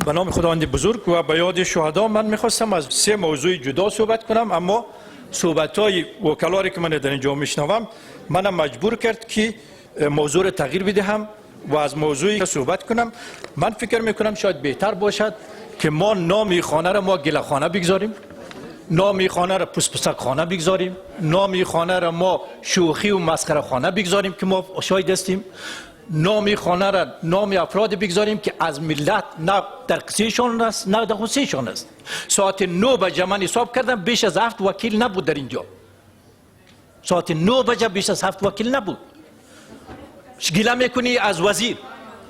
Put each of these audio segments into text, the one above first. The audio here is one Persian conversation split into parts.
به نام خداوند بزرگ و به یاد شهدا من میخواستم از سه موضوع جدا صحبت کنم، اما صحبت‌های وکلاری که من در اینجا میشنوم منم مجبور کرد که موضوع را تغییر بدهم و از موضوعی صحبت کنم. من فکر میکنم شاید بهتر باشد که ما نام خانه را ما گله خانه بگذاریم، نام خانه را پسپسک خانه بگذاریم، نام خانه را ما شوخی و مسخره خانه بگذاریم که ما شاهد هستیم، نام خانه را نام افراد بگذاریم که از ملت نه در قصهشان است نه در غصهشان است. ساعت 9 بجه من حساب کردم بیش از 7 وکیل نبود در اینجا. ساعت 9 بجه بیش از 7 وکیل نبود. گله میکنی از وزیر،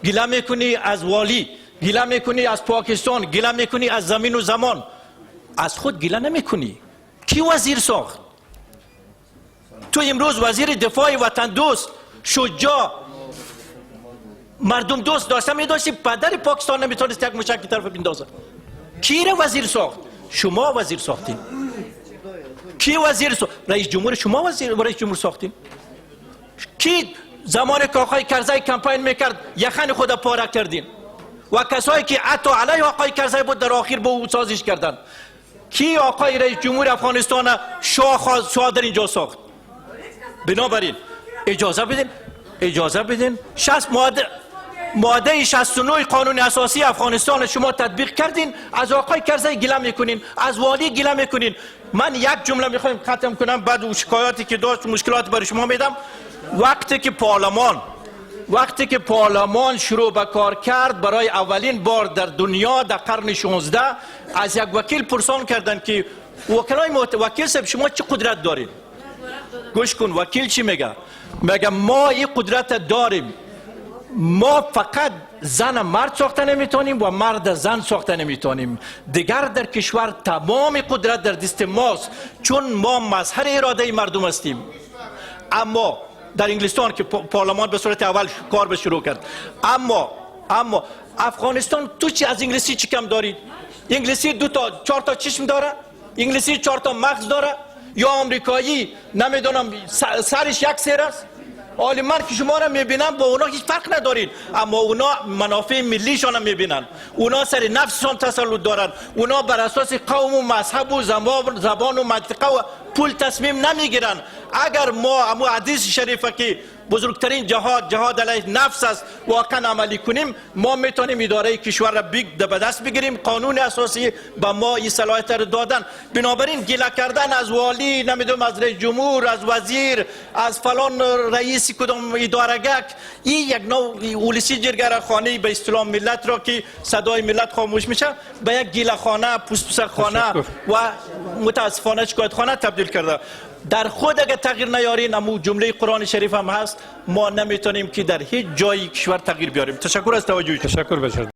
گله میکنی از والی، گله میکنی از پاکستان، گله میکنی از زمین و زمان، از خود گله نمیکنی. کی وزیر ساخت؟ تو امروز وزیر دفاع وطن دوست، شجاع، مردم دوست داشته میداشتی، پدر پاکستان نمیتونست یک مشک طرف بندازه. کی را وزیر ساخت؟ شما وزیر ساختین. کی وزیر ساخت؟ رئیس جمهور شما رئیس جمهور ساختین. کی زمان که آقای کرزی کمپین میکرد یخن خود پاره کردین و کسایی که حتی علیه آقای کرزی بود در آخر با او سازش کردند. کی آقای رئیس جمهور افغانستان شاه در اینجا ساخت؟ بنابراین اجازه بدین 60 ماده 69 قانون اساسی افغانستان شما تطبیق کردین، از آقای کرزی گله میکنین، از والی گله میکنین. من یک جمله میخوایم ختم کنم، بعد اون شکایاتی که داشت مشکلات برای شما میدم. وقتی که پارلمان شروع به کار کرد، برای اولین بار در دنیا در قرن 16 از یک وکیل پرسان کردن که وکیل صاحب شما چه قدرت دارید؟ گوش کن وکیل چی میگه؟ میگه ما این قدرت داریم، ما فقط زن مرد ساخته نمیتونیم و مرد زن ساخته نمیتونیم. دیگر در کشور تمام قدرت در دست ماست، چون ما مظهر اراده مردم هستیم. اما در انگلستان که پارلمان به صورت اول کار به شروع کرد، اما افغانستان تو چی از انگلیسی چی کم دارید؟ انگلیسی 4 تا چشم داره، انگلیسی 4 تا مغز داره، یا آمریکایی نمیدونم سرش یک سر است. حالی من که شما را میبینم با اونا هیچ فرق ندارید، اما اونا منافع ملیشان هم میبینن، اونا سر نفسشان تسلط دارن، اونا بر اساس قوم و مذهب و زبان و منطقه و پول تصمیم نمیگیرن. اگر ما امو حدیث شریفه که بزرگترین جهاد علیه نفس است واقعا عملی کنیم، ما میتونیم اداره کشور را به دست بگیریم. قانون اساسی به ما این صلاحیت را دادن. بنابراین گله کردن از والی، نمیدونم از رئیس جمهور، از وزیر، از فلان رئیس کدام ادارگک، این یک نوع اولسی جرگه خانه به اصطلاح ملت را که صدای ملت خاموش میشه به یک گله خانه، پوسپسک خانه و متاسفانه شکایت خانه تبدیل کرده. در خود اگر تغییر نیارین، اما جمله قرآن شریف هم هست، ما نمیتونیم که در هیچ جایی کشور تغییر بیاریم. تشکر از توجهتون. تشکر بسیار.